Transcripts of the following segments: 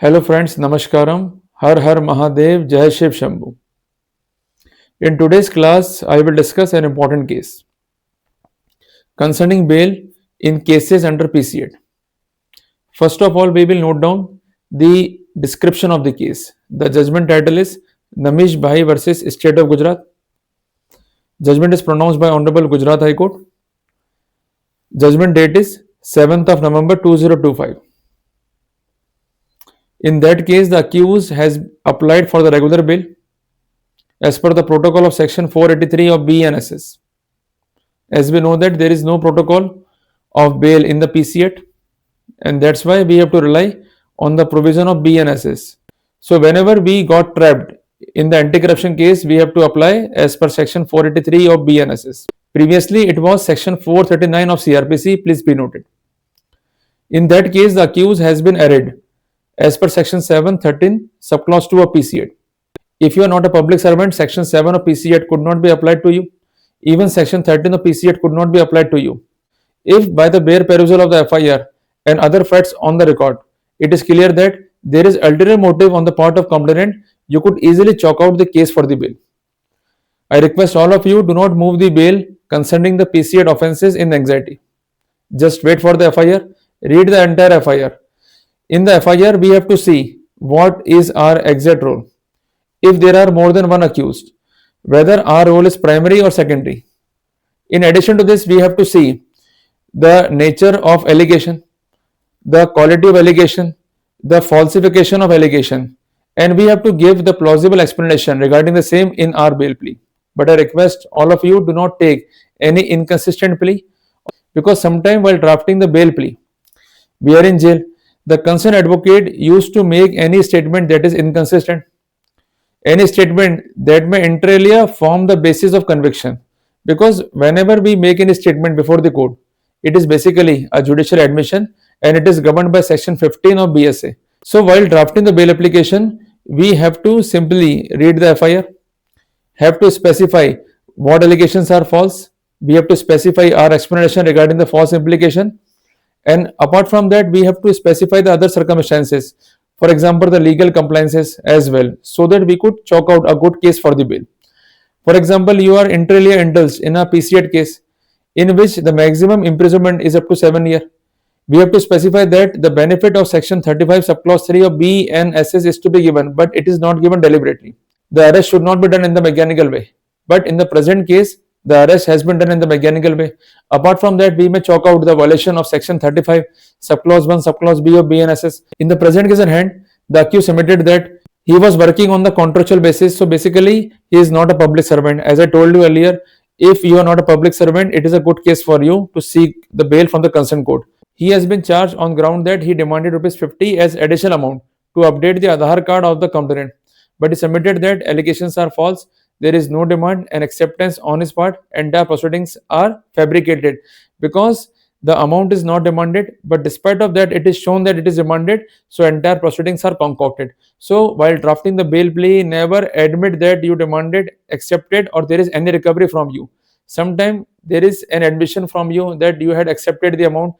Hello friends, Namaskaram, Har Har Mahadev, Jai Shiv Shambhu. In today's class, I will discuss an important case concerning bail in cases under PC8. First of all, we will note down the description of the case. The judgment title is Namish Bhai versus State of Gujarat. Judgment is pronounced by Honorable Gujarat High Court. Judgment date is 7th of November 2025. In that case, the accused has applied for the regular bail as per the protocol of section 483 of BNSS. As we know that there is no protocol of bail in the PC8, and that's why we have to rely on the provision of BNSS. So whenever we got trapped in the anti-corruption case, we have to apply as per section 483 of BNSS. Previously, it was section 439 of CrPC, please be noted. In that case, the accused has been arraigned as per section 713 subclause 2 of PC8. If you are not a public servant, section 7 of PC8 could not be applied to you. Even section 13 of PC8 could not be applied to you. If by the bare perusal of the FIR and other facts on the record, it is clear that there is ulterior motive on the part of complainant, you could easily chalk out the case for the bail. I request all of you, do not move the bail concerning the PC8 offences in anxiety. Just wait for the FIR, read the entire FIR. In the FIR, we have to see what is our exact role. If there are more than one accused, whether our role is primary or secondary. In addition to this, we have to see the nature of allegation, the quality of allegation, the falsification of allegation, and we have to give the plausible explanation regarding the same in our bail plea. But I request all of you, do not take any inconsistent plea, because sometime while drafting the bail plea, we are in jail. The concerned advocate used to make any statement that is inconsistent, any statement that may inter alia form the basis of conviction, because whenever we make any statement before the court, it is basically a judicial admission and it is governed by section 15 of BSA. So while drafting the bail application, we have to simply read the FIR, have to specify what allegations are false, we have to specify our explanation regarding the false implication, and apart from that, we have to specify the other circumstances, for example, the legal compliances as well, so that we could chalk out a good case for the bail. For example, you are inter alia indulged in a PC8 case in which the maximum imprisonment is up to 7 years. We have to specify that the benefit of section 35 subclause 3 of BNSS is to be given, but it is not given deliberately. The arrest should not be done in the mechanical way. But in the present case, the arrest has been done in the mechanical way. Apart from that, we may chalk out the violation of section 35 subclause 1 subclause B of BNSS. In the present case at hand, the accused admitted that he was working on the contractual basis. So basically, he is not a public servant. As I told you earlier, if you are not a public servant, it is a good case for you to seek the bail from the concerned court. He has been charged on ground that he demanded rupees 50 as additional amount to update the Aadhaar card of the complainant. But he submitted that allegations are false. There is no demand and acceptance on his part. Entire proceedings are fabricated because the amount is not demanded, but despite of that, it is shown that it is demanded. So entire proceedings are concocted. So while drafting the bail plea, never admit that you demanded, accepted, or there is any recovery from you. Sometimes there is an admission from you that you had accepted the amount,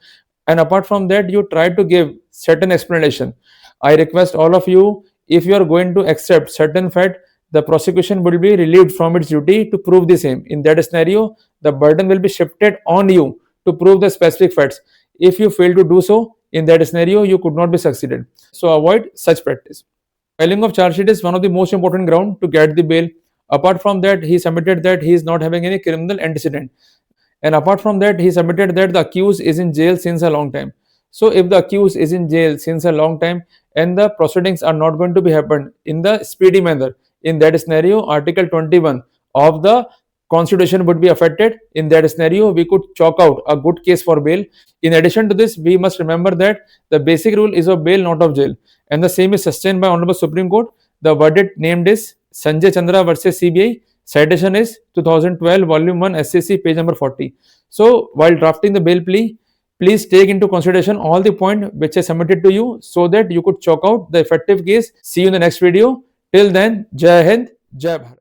and apart from that, you try to give certain explanation. I request all of you, if you are going to accept certain fact, the prosecution will be relieved from its duty to prove the same. In that scenario, the burden will be shifted on you to prove the specific facts. If you fail to do so, in that scenario, you could not be succeeded. So avoid such practice. Filing of charge sheet is one of the most important ground to get the bail. Apart from that, he submitted that he is not having any criminal antecedent. And apart from that, he submitted that the accused is in jail since a long time. So if the accused is in jail since a long time and the proceedings are not going to be happened in the speedy manner, in that scenario, Article 21 of the Constitution would be affected. In that scenario, we could chalk out a good case for bail. In addition to this, we must remember that the basic rule is of bail, not of jail. And the same is sustained by Honorable Supreme Court. The verdict named is Sanjay Chandra versus CBI. Citation is 2012, Volume 1, SCC, page number 40. So, while drafting the bail plea, please take into consideration all the points which I submitted to you so that you could chalk out the effective case. See you in the next video. Till then, Jai Hind, Jai Bharat.